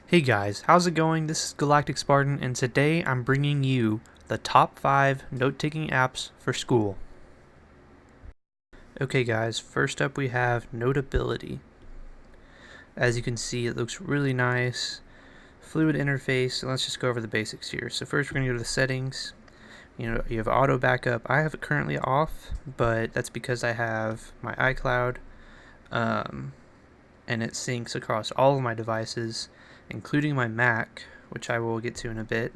Hey guys, how's it going? This is Galactic Spartan, and today I'm bringing you the top 5 note-taking apps for school. Okay guys, first up we have Notability. As you can see, it looks really nice. Fluid interface. Let's just go over the basics here. So first we're going to go to the settings. You have auto backup. I have it currently off, but that's because I have my iCloud, and it syncs across all of my devices, including my Mac, which I will get to in a bit.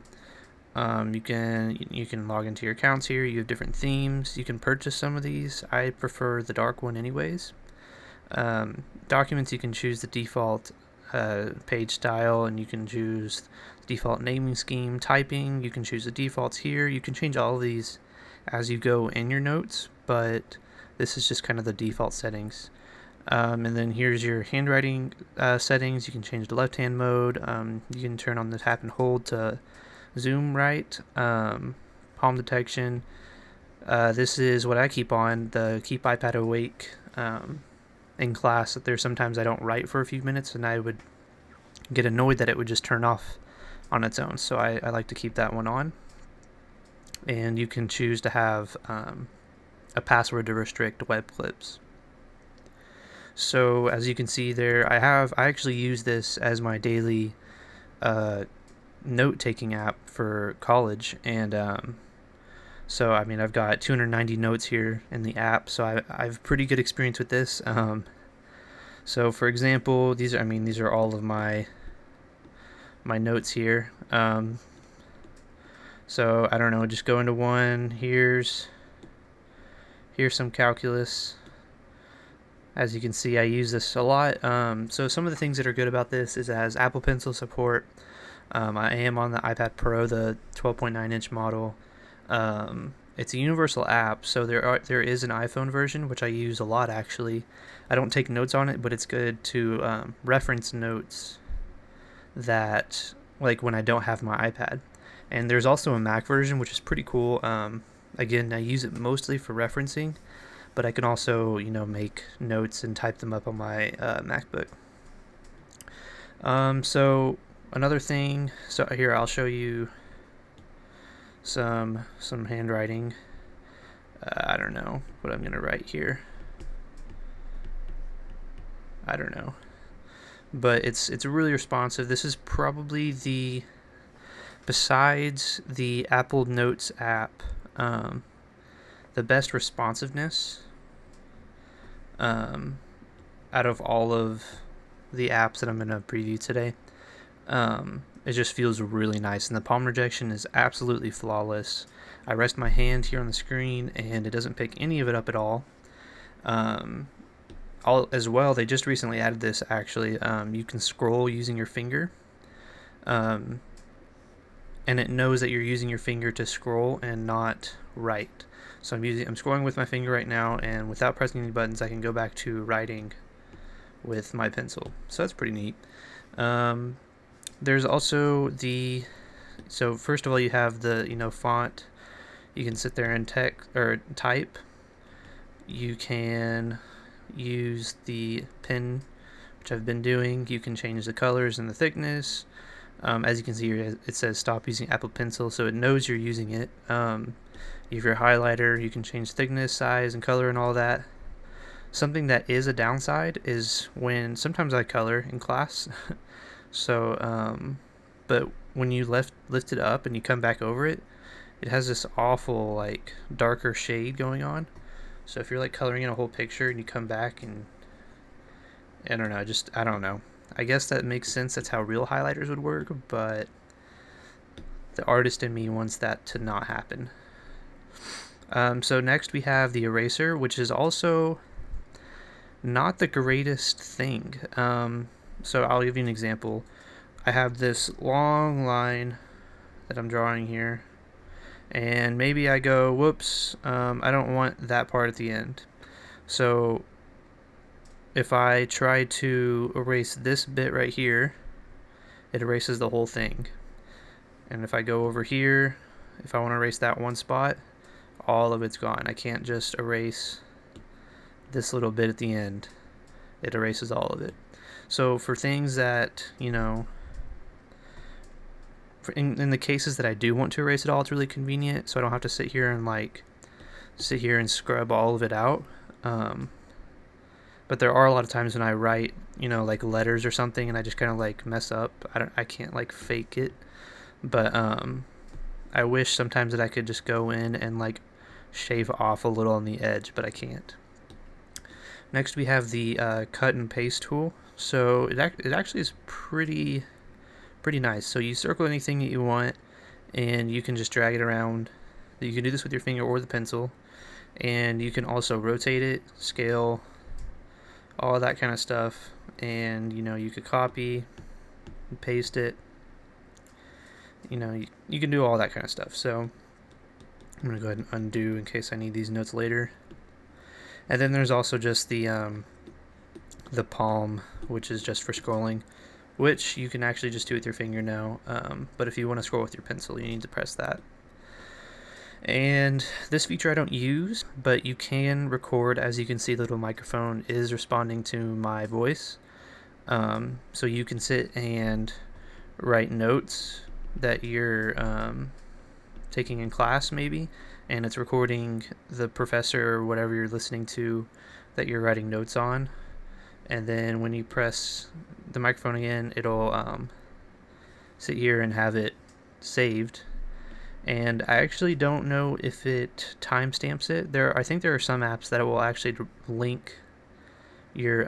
You can log into your accounts here. You have different themes. You can purchase some of these. I prefer the dark one anyways. Documents, you can choose the default page style, and you can choose default naming scheme. Typing, you can choose the defaults here. You can change all of these as you go in your notes, but this is just kind of the default settings. And then here's your handwriting settings. You can change the left-hand mode. You can turn on the tap and hold to zoom right. Palm detection. This is what I keep on, the keep iPad awake in class. There's sometimes I don't write for a few minutes and I would get annoyed that it would just turn off on its own. So I like to keep that one on. And you can choose to have a password to restrict web clips. So as you can see there, I actually use this as my daily note-taking app for college, and so I mean I've got 290 notes here in the app, so I have pretty good experience with this. So for example, these are all of my notes here. So I don't know, just go into one. Here's some calculus. As you can see, I use this a lot. So some of the things that are good about this is it has Apple Pencil support. I am on the iPad Pro, the 12.9-inch model. It's a universal app, so there is an iPhone version, which I use a lot actually. I don't take notes on it, but it's good to reference notes that, like, when I don't have my iPad. And there's also a Mac version, which is pretty cool. Again, I use it mostly for referencing, but I can also, make notes and type them up on my MacBook. So another thing, so here I'll show you some handwriting. I don't know what I'm gonna write here. I don't know, but it's really responsive. This is probably besides the Apple Notes app, the best responsiveness out of all of the apps that I'm going to preview today. It just feels really nice, and the palm rejection is absolutely flawless. I rest my hand here on the screen, and it doesn't pick any of it up at all. As well, they just recently added this, actually. You can scroll using your finger, and it knows that you're using your finger to scroll and not write. So I'm scrolling with my finger right now, and without pressing any buttons, I can go back to writing with my pencil. So that's pretty neat. There's also so first of all, you have the font. You can sit there and type. You can use the pen, which I've been doing. You can change the colors and the thickness. As you can see here, it says stop using Apple Pencil, so it knows you're using it. You have your highlighter. You can change thickness, size, and color and all that. Something that is a downside is when sometimes I color in class. So, but when you lift it up and you come back over it, it has this awful, like, darker shade going on. So if you're, like, coloring in a whole picture and you come back and, I don't know. I guess that makes sense. That's how real highlighters would work, but the artist in me wants that to not happen. So next we have the eraser, which is also not the greatest thing. So I'll give you an example. I have this long line that I'm drawing here, and maybe I go, whoops, I don't want that part at the end. So if I try to erase this bit right here, it erases the whole thing. And if I go over here, if I want to erase that one spot, all of it's gone. I can't just erase this little bit at the end. It erases all of it. So for things that, in the cases that I do want to erase it all, it's really convenient, so I don't have to sit here and scrub all of it out. But there are a lot of times when I write, like letters or something, and I just kind of like mess up. I can't like fake it, but I wish sometimes that I could just go in and like shave off a little on the edge, but I can't. Next we have the cut and paste tool. So it actually is pretty nice. So you circle anything that you want, and you can just drag it around. You can do this with your finger or the pencil, and you can also rotate it, scale, all that kind of stuff. And you could copy and paste it. You can do all that kind of stuff. So I'm gonna go ahead and undo in case I need these notes later. And then there's also just the palm, which is just for scrolling, which you can actually just do with your finger now. But if you want to scroll with your pencil, you need to press that. And this feature I don't use, but you can record. As you can see, the little microphone is responding to my voice. So you can sit and write notes that you're taking in class maybe, and it's recording the professor or whatever you're listening to that you're writing notes on. And then when you press the microphone again, it'll sit here and have it saved. And I actually don't know if it timestamps it. I think there are some apps that will actually link your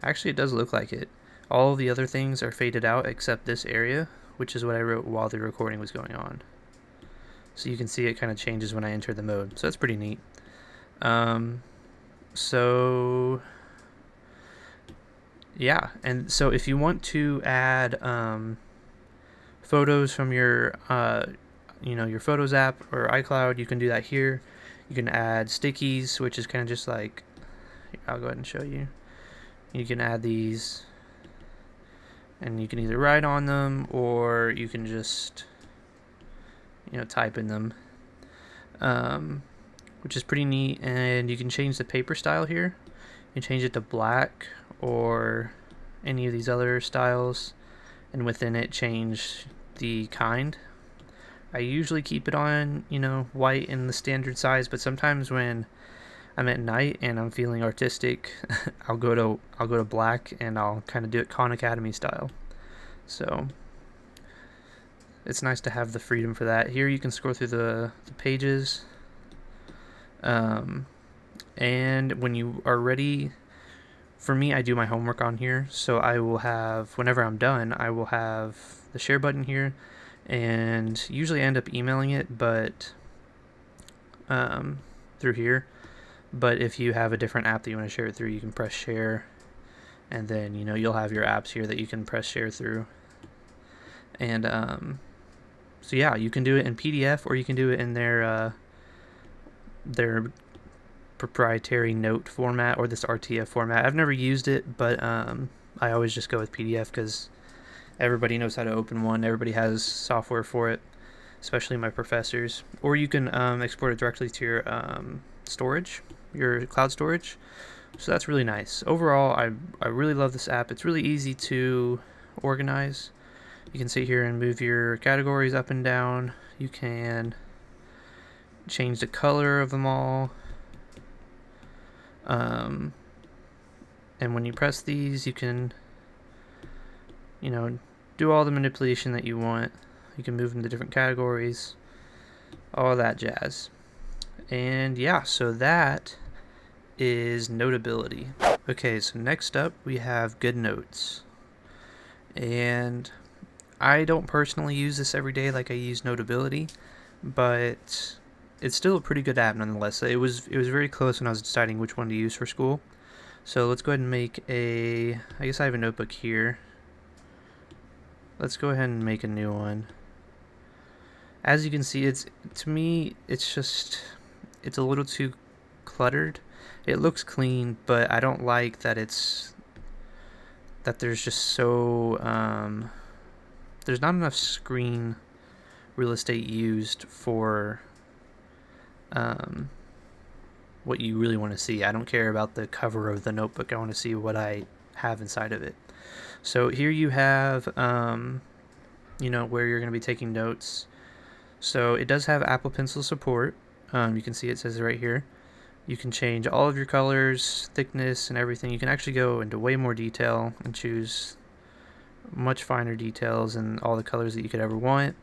actually it does look like it. All of the other things are faded out except this area, which is what I wrote while the recording was going on. So you can see it kind of changes when I enter the mode. So that's pretty neat. So yeah, and so if you want to add photos from your your Photos app or iCloud, you can do that here. You can add stickies, which is kind of just like, I'll go ahead and show you. You can add these, and you can either write on them or you can just type in them, which is pretty neat. And you can change the paper style here. You can change it to black or any of these other styles, and within it change the kind. I usually keep it on white in the standard size, but sometimes when I'm at night and I'm feeling artistic, I'll go to black, and I'll kind of do it Khan Academy style. So it's nice to have the freedom for that. Here you can scroll through the pages, and when you are ready, for me, I do my homework on here. So I will have, whenever I'm done, I will have the share button here, and usually I end up emailing it, but through here. But if you have a different app that you want to share it through, you can press share, and then you'll have your apps here that you can press share through. And so yeah, you can do it in PDF, or you can do it in their proprietary note format, or this RTF format. I've never used it, but I always just go with PDF because everybody knows how to open one. Everybody has software for it, especially my professors. Or you can export it directly to your storage, your cloud storage. So that's really nice. Overall, I really love this app. It's really easy to organize. You can sit here and move your categories up and down. You can change the color of them all. And when you press these, you can do all the manipulation that you want. You can move them to different categories, all that jazz. And yeah, so that is Notability. Okay, so next up we have Good Notes. And I don't personally use this every day like I use Notability, but it's still a pretty good app nonetheless. It was very close when I was deciding which one to use for school. So let's go ahead and make I guess I have a notebook here. Let's go ahead and make a new one. As you can see, to me, it's a little too cluttered. It looks clean, but I don't like that there's just so there's not enough screen real estate used for what you really want to see. I don't care about the cover of the notebook. I want to see what I have inside of it. So here you have where you're going to be taking notes. So it does have Apple Pencil support. You can see it says right here. You can change all of your colors, thickness, and everything. You can actually go into way more detail and choose much finer details and all the colors that you could ever want.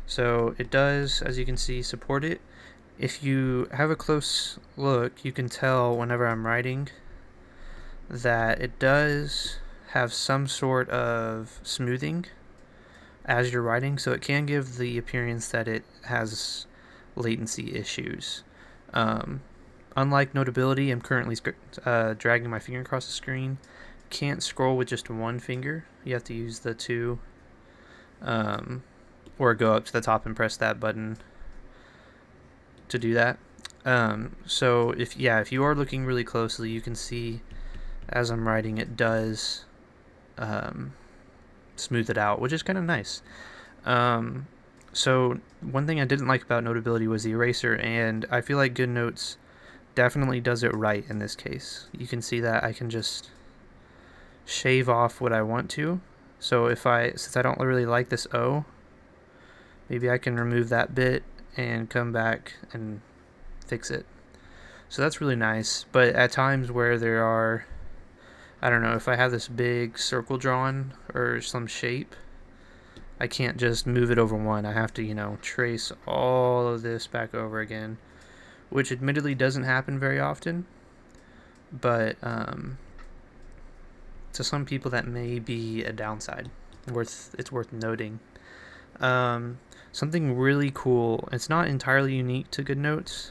So it does, as you can see, support it. If you have a close look, you can tell whenever I'm writing that it does have some sort of smoothing as you're writing, so it can give the appearance that it has latency issues. Unlike Notability, I'm currently dragging my finger across the screen. Can't scroll with just one finger. You have to use the two, or go up to the top and press that button to do that. So if you are looking really closely, you can see as I'm writing it does smooth it out, which is kind of nice. So one thing I didn't like about Notability was the eraser, and I feel like GoodNotes definitely does it right in this case. You can see that I can just shave off what I want to. So since I don't really like this O, maybe I can remove that bit and come back and fix it. So that's really nice. But at times where there are, I don't know, if I have this big circle drawn or some shape, I can't just move it over one. I have to, trace all of this back over again, which admittedly doesn't happen very often, but to some people that may be a downside. It's worth noting. Something really cool, it's not entirely unique to GoodNotes.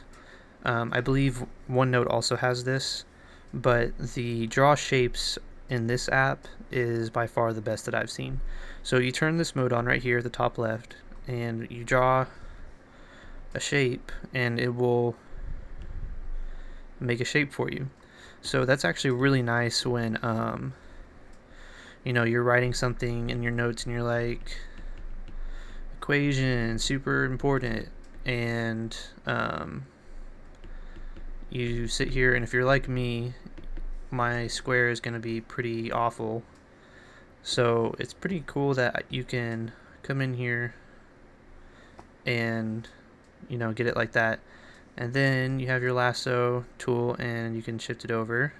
I believe OneNote also has this, but the draw shapes in this app is by far the best that I've seen. So you turn this mode on right here at the top left, and you draw a shape, and it will make a shape for you. So that's actually really nice when you're writing something in your notes and you're like, equation, super important, and you sit here, and if you're like me, my square is going to be pretty awful. So it's pretty cool that you can come in here and get it like that, and then you have your lasso tool and you can shift it over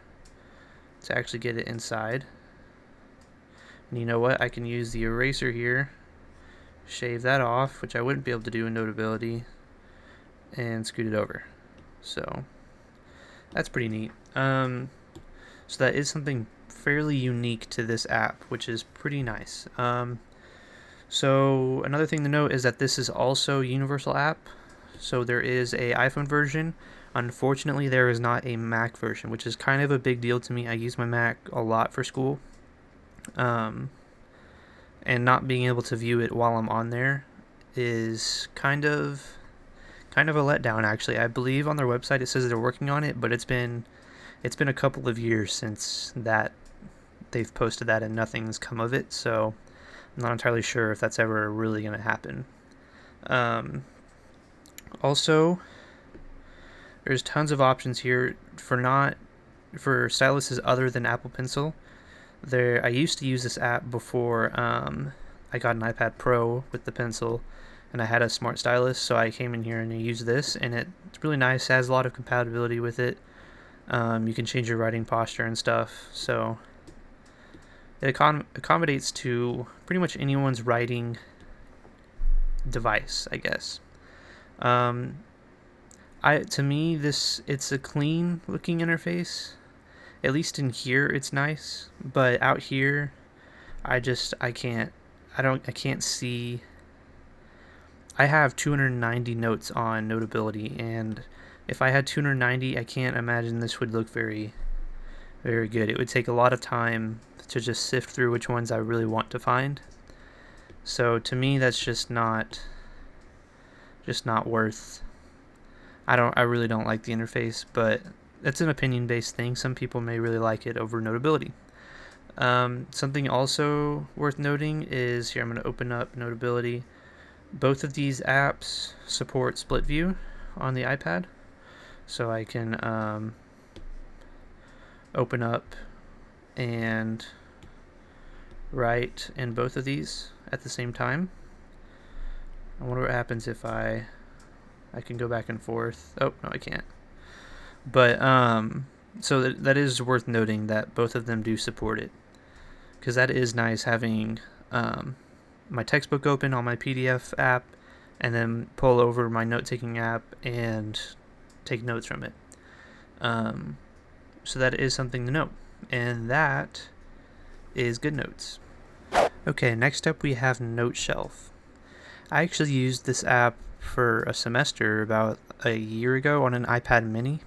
to actually get it inside. And you know what, I can use the eraser here, shave that off, which I wouldn't be able to do in Notability, and scoot it over. So that's pretty neat. So that is something fairly unique to this app, which is pretty nice. So another thing to note is that this is also a universal app. So there is a iPhone version. Unfortunately, there is not a Mac version, which is kind of a big deal to me. I use my Mac a lot for school. And not being able to view it while I'm on there is kind of a letdown, actually. I believe on their website it says they're working on it, but it's been a couple of years since that they've posted that and nothing's come of it, so I'm not entirely sure if that's ever really going to happen. Also, there's tons of options here for styluses other than Apple Pencil. I used to use this app before I got an iPad Pro with the pencil, and I had a smart stylus, so I came in here and I used this, and it's really nice. It has a lot of compatibility with it. You can change your writing posture and stuff, so it accommodates to pretty much anyone's writing device, I guess. To me, it's a clean looking interface. At least in here, it's nice, but out here, I can't see. I have 290 notes on Notability, and if I had 290, I can't imagine this would look very, very good. It would take a lot of time to just sift through which ones I really want to find. So to me, that's just not worth. I really don't like the interface, but that's an opinion-based thing. Some people may really like it over Notability. Something also worth noting is here. I'm going to open up Notability. Both of these apps support split view on the iPad, so I can open up and write in both of these at the same time. I wonder what happens if I can go back and forth. Oh, no, I can't. But so that is worth noting that both of them do support it, because that is nice having my textbook open on my PDF app and then pull over my note-taking app and take notes from it. So that is something to note, and that is GoodNotes. Okay, next up we have Noteshelf. I actually used this app for a semester about a year ago on an iPad mini,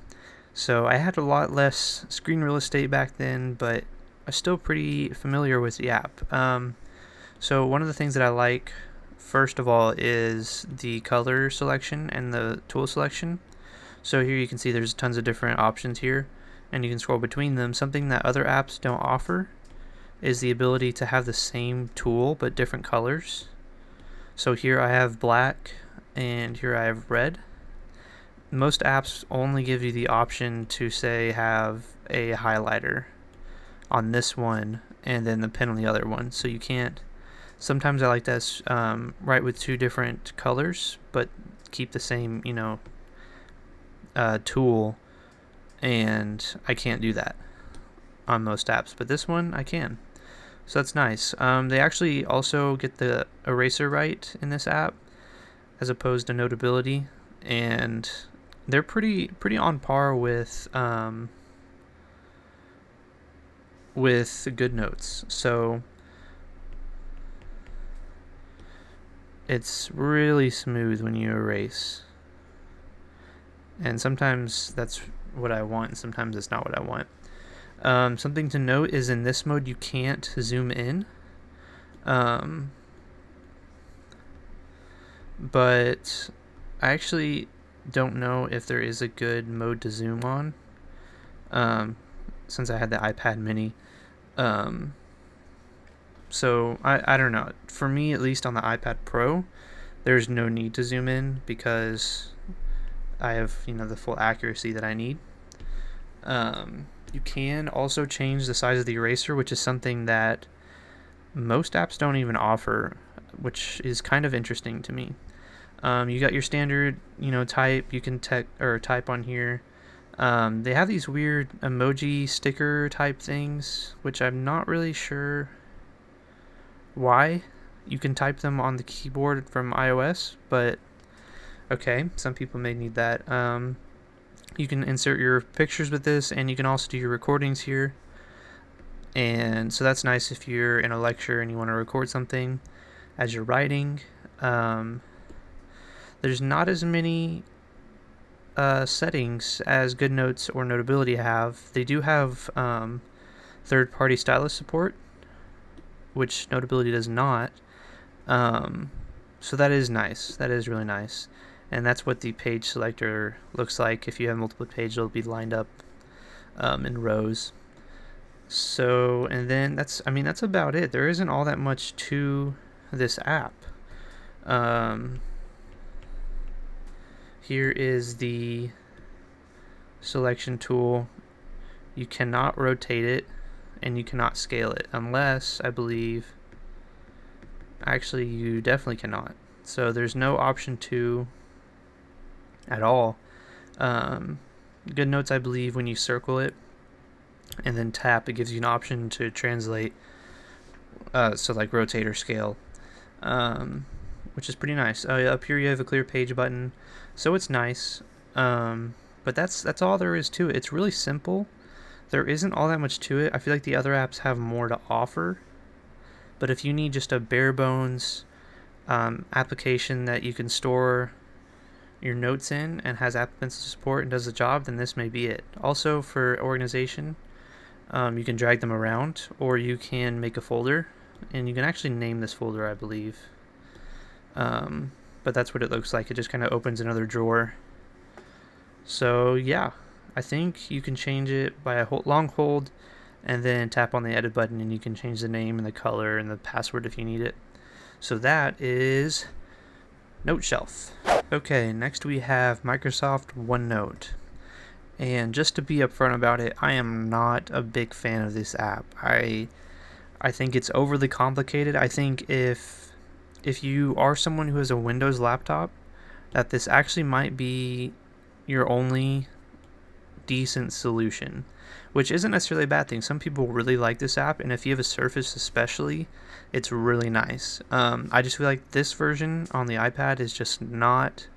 so I had a lot less screen real estate back then, but I'm still pretty familiar with the app. So one of the things that I like, first of all, is the color selection and the tool selection. So here you can see there's tons of different options here, and you can scroll between them. Something that other apps don't offer is the ability to have the same tool but different colors. So here I have black and here I have red. Most apps only give you the option to say have a highlighter on this one and then the pen on the other one. So you can't. Sometimes I like to write with two different colors but keep the same, tool, and I can't do that on most apps, but this one I can. So that's nice. They actually also get the eraser right in this app as opposed to Notability, and they're pretty on par with GoodNotes. So it's really smooth when you erase, and sometimes that's what I want and sometimes it's not what I want. Something to note is in this mode you can't zoom in, but I actually don't know if there is a good mode to zoom on, since I had the iPad mini. So I don't know. For me, at least on the iPad Pro, there's no need to zoom in because I have the full accuracy that I need. You can also change the size of the eraser, which is something that most apps don't even offer, which is kind of interesting to me. You got your standard, type. You can type on here. They have these weird emoji sticker type things, which I'm not really sure why you can type them on the keyboard from iOS, but okay, some people may need that. You can insert your pictures with this, and you can also do your recordings here. And so that's nice if you're in a lecture and you want to record something as you're writing. There's not as many settings as GoodNotes or Notability have. They do have third-party stylus support, which Notability does not. So that is nice. That is really nice. And that's what the page selector looks like. If you have multiple pages, it'll be lined up in rows. So, and then that's about it. There isn't all that much to this app. Here is the selection tool. You cannot rotate it, and you cannot scale it unless, I believe, actually you definitely cannot. So there's no option to at all. GoodNotes, I believe, when you circle it and then tap, it gives you an option to translate, so like rotate or scale, which is pretty nice. Up here you have a clear page button, so it's nice. But that's all there is to it. It's really simple. There isn't all that much to it. I feel like the other apps have more to offer, but if you need just a bare bones application that you can store your notes in and has app pencil support and does the job, then this may be it. Also, for organization, you can drag them around, or you can make a folder, and you can actually name this folder, I believe. But that's what it looks like. It just kind of opens another drawer. So yeah, I think you can change it by a long hold and then tap on the edit button, and you can change the name and the color and the password if you need it. So that is Noteshelf. Okay, next we have Microsoft OneNote. And just to be upfront about it, I am not a big fan of this app. I I think it's overly complicated. I think if you are someone who has a Windows laptop, that this actually might be your only decent solution, which isn't necessarily a bad thing. Some people really like this app, and if you have a Surface especially, it's really nice. I just feel like this version on the iPad is just not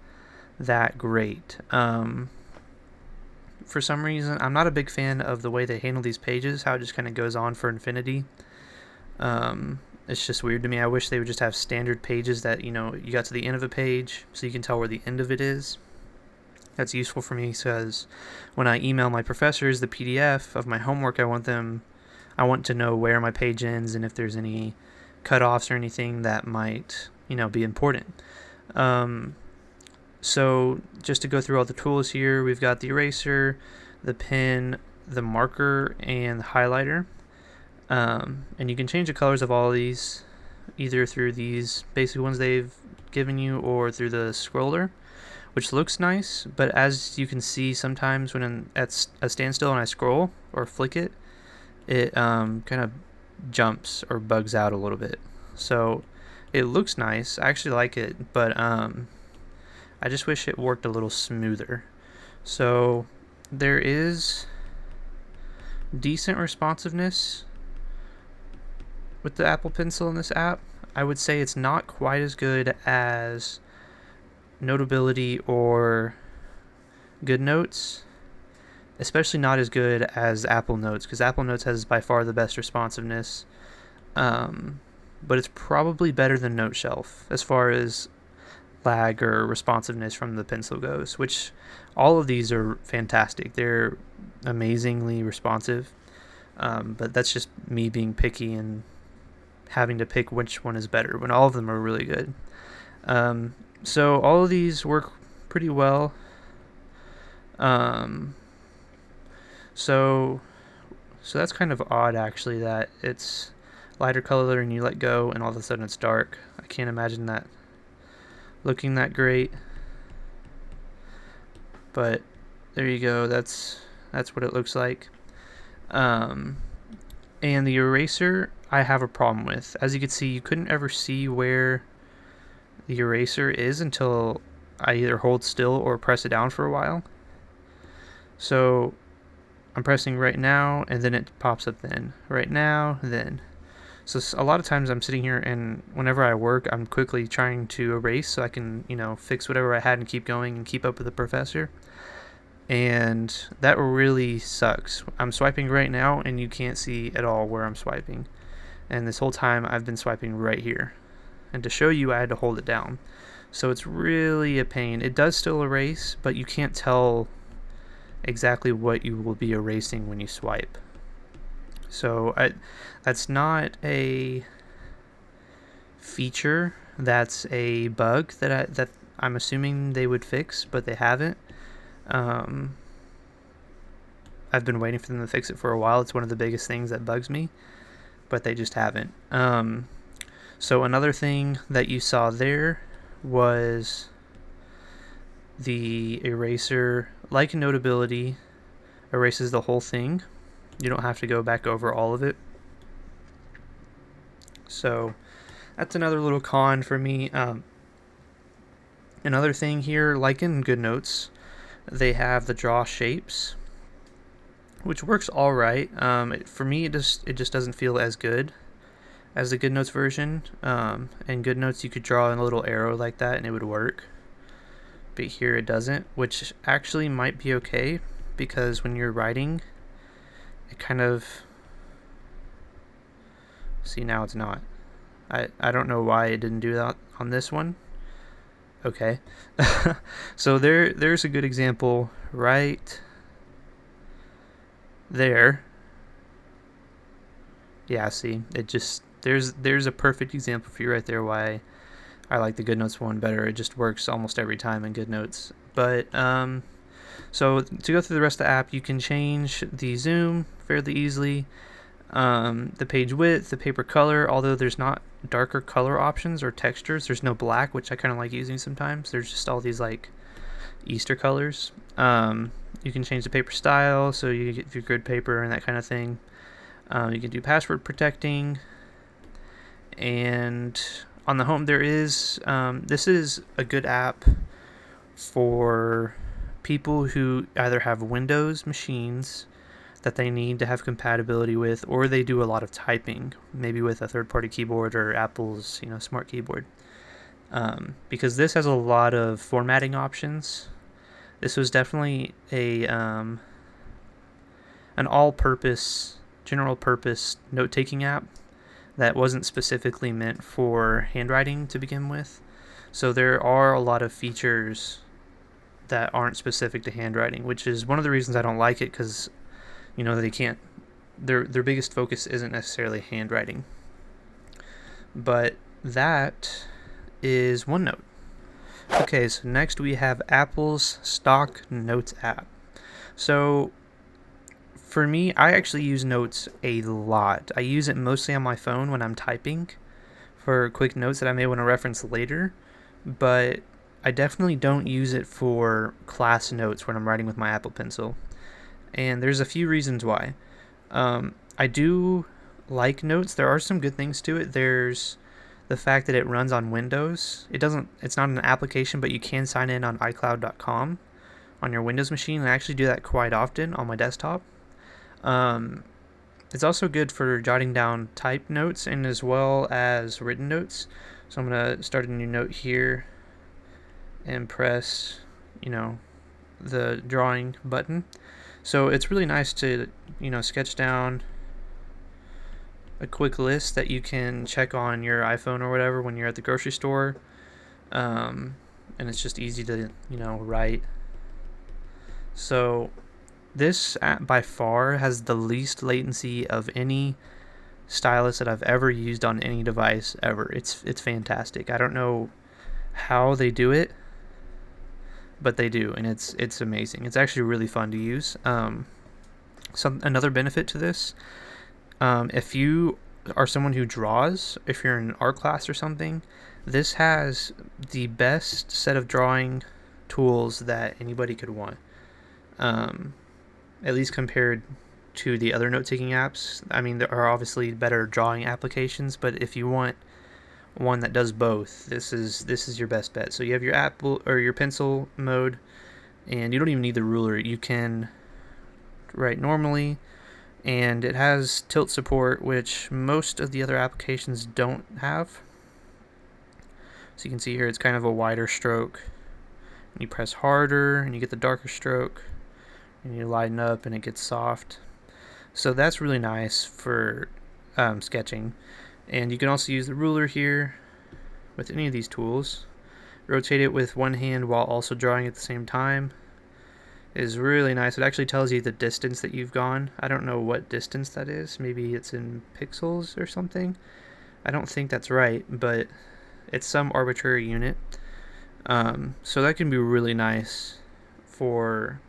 that great. For some reason, I'm not a big fan of the way they handle these pages, how it just kind of goes on for infinity. It's just weird to me. I wish they would just have standard pages that, you got to the end of a page so you can tell where the end of it is. That's useful for me because when I email my professors the PDF of my homework, I want to know where my page ends and if there's any cutoffs or anything that might, be important. So just to go through all the tools here, we've got the eraser, the pen, the marker, and the highlighter. And you can change the colors of all of these either through these basic ones they've given you or through the scroller, which looks nice, but as you can see, sometimes when I'm at a standstill and I scroll or flick it, it kind of jumps or bugs out a little bit. So it looks nice. I actually like it, but I just wish it worked a little smoother. So there is decent responsiveness with the Apple Pencil in this app. I would say it's not quite as good as Notability or Good Notes, especially not as good as Apple Notes, because Apple Notes has by far the best responsiveness, but it's probably better than Noteshelf as far as lag or responsiveness from the pencil goes, which all of these are fantastic. They're amazingly responsive, but that's just me being picky and having to pick which one is better when all of them are really good. So all of these work pretty well. So that's kind of odd, actually, that it's lighter color and you let go and all of a sudden it's dark. I can't imagine that looking that great, but there you go. That's what it looks like. And the eraser I have a problem with. As you can see, you couldn't ever see where the eraser is until I either hold still or press it down for a while. So I'm pressing right now and then it pops up then. Right now, then. So a lot of times I'm sitting here and whenever I work, I'm quickly trying to erase so I can, fix whatever I had and keep going and keep up with the professor. And that really sucks. I'm swiping right now and you can't see at all where I'm swiping. And this whole time I've been swiping right here. And to show you, I had to hold it down. So it's really a pain. It does still erase, but you can't tell exactly what you will be erasing when you swipe. So that's not a feature. That's a bug that I'm assuming they would fix, but they haven't. I've been waiting for them to fix it for a while. It's one of the biggest things that bugs me, but they just haven't. So another thing that you saw there was the eraser, like Notability, erases the whole thing. You don't have to go back over all of it. So that's another little con for me. Another thing here, like in Good Notes, they have the draw shapes, which works all right. For me, it just doesn't feel as good as the Good Notes version. In Good Notes, you could draw in a little arrow like that and it would work. But here it doesn't, which actually might be okay because when you're writing, it kind of... See, now it's not. I don't know why it didn't do that on this one. Okay. So there's a good example right there. Yeah, see, it just... There's a perfect example for you right there why I like the Good Notes one better. It just works almost every time in Good Notes. But so to go through the rest of the app, you can change the zoom fairly easily, the page width, the paper color, although there's not darker color options or textures. There's no black, which I kind of like using sometimes. There's just all these like Easter colors. You can change the paper style, so you get your grid paper and that kind of thing. You can do password protecting. And on the home, there is this is a good app for people who either have Windows machines that they need to have compatibility with, or they do a lot of typing, maybe with a third-party keyboard or Apple's smart keyboard. Because this has a lot of formatting options. This was definitely an all-purpose, general-purpose note-taking app that wasn't specifically meant for handwriting to begin with. So there are a lot of features that aren't specific to handwriting, which is one of the reasons I don't like it, because they can't. Their biggest focus isn't necessarily handwriting. But that is OneNote. Okay, so next we have Apple's stock Notes app. So for me, I actually use Notes a lot. I use it mostly on my phone when I'm typing for quick notes that I may want to reference later, but I definitely don't use it for class notes when I'm writing with my Apple Pencil. And there's a few reasons why. I do like Notes. There are some good things to it. There's the fact that it runs on Windows. It's not an application, but you can sign in on iCloud.com on your Windows machine. And I actually do that quite often on my desktop. It's also good for jotting down typed notes and as well as written notes. So I'm going to start a new note here and press, the drawing button. So it's really nice to, sketch down a quick list that you can check on your iPhone or whatever when you're at the grocery store. And it's just easy to, write. So this app by far has the least latency of any stylus that I've ever used on any device ever. It's fantastic. I don't know how they do it, but they do, and it's amazing. It's actually really fun to use. Another benefit to this, if you are someone who draws, if you're in an art class or something, this has the best set of drawing tools that anybody could want. At least compared to the other note-taking apps. I mean, there are obviously better drawing applications, but if you want one that does both, this is your best bet. So you have your Apple or your pencil mode, and you don't even need the ruler. You can write normally, and it has tilt support, which most of the other applications don't have. So you can see here it's kind of a wider stroke. You press harder and you get the darker stroke, and you lighten up and it gets soft. So that's really nice for sketching. And you can also use the ruler here with any of these tools. Rotate it with one hand while also drawing at the same time is really nice. It actually tells you the distance that you've gone. I don't know what distance that is. Maybe it's in pixels or something. I don't think that's right, but it's some arbitrary unit. So that can be really nice for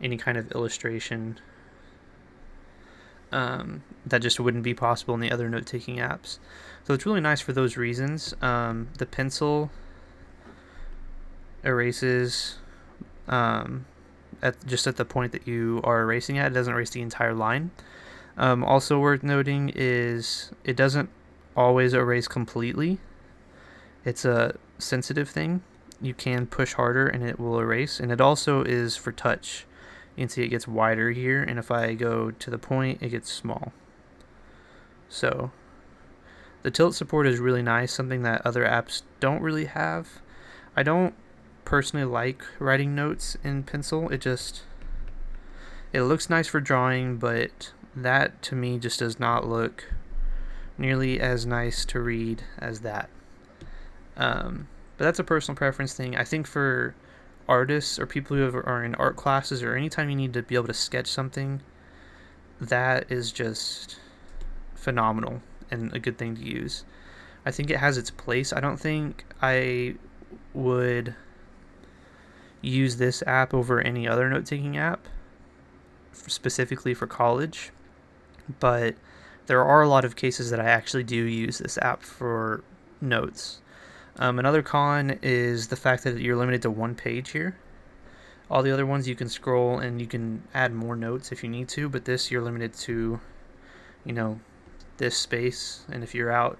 any kind of illustration that just wouldn't be possible in the other note-taking apps. So it's really nice for those reasons. The pencil erases at the point that you are erasing at. It doesn't erase the entire line. Also worth noting is it doesn't always erase completely. It's a sensitive thing. You can push harder and it will erase. And it also is for touch. You can see it gets wider here, and if I go to the point, it gets small. So the tilt support is really nice, something that other apps don't really have. I don't personally like writing notes in pencil. It looks nice for drawing, but that to me just does not look nearly as nice to read as that. But that's a personal preference thing. I think for artists or people who are in art classes or anytime you need to be able to sketch something, that is just phenomenal and a good thing to use. I think it has its place. I don't think I would use this app over any other note-taking app specifically for college, but there are a lot of cases that I actually do use this app for notes. Another con is the fact that you're limited to one page here. All the other ones you can scroll and you can add more notes if you need to, but this you're limited to, this space. And if you're out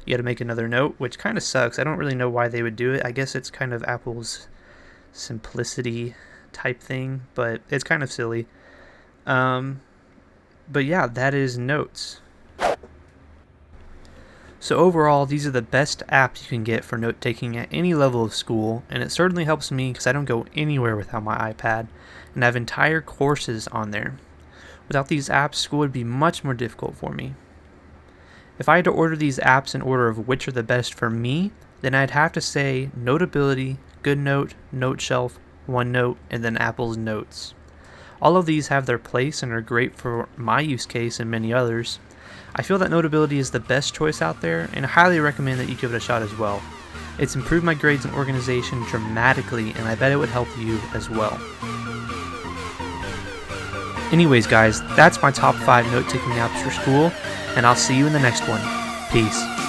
You got to make another note, which kind of sucks. I don't really know why they would do it. I guess it's kind of Apple's simplicity type thing, but it's kind of silly. But yeah, that is Notes. So overall, these are the best apps you can get for note taking at any level of school, and it certainly helps me because I don't go anywhere without my iPad, and I have entire courses on there. Without these apps, school would be much more difficult for me. If I had to order these apps in order of which are the best for me, then I'd have to say Notability, GoodNote, Noteshelf, OneNote, and then Apple's Notes. All of these have their place and are great for my use case and many others. I feel that Notability is the best choice out there, and I highly recommend that you give it a shot as well. It's improved my grades and organization dramatically, and I bet it would help you as well. Anyways guys, that's my top 5 note-taking apps for school, and I'll see you in the next one. Peace.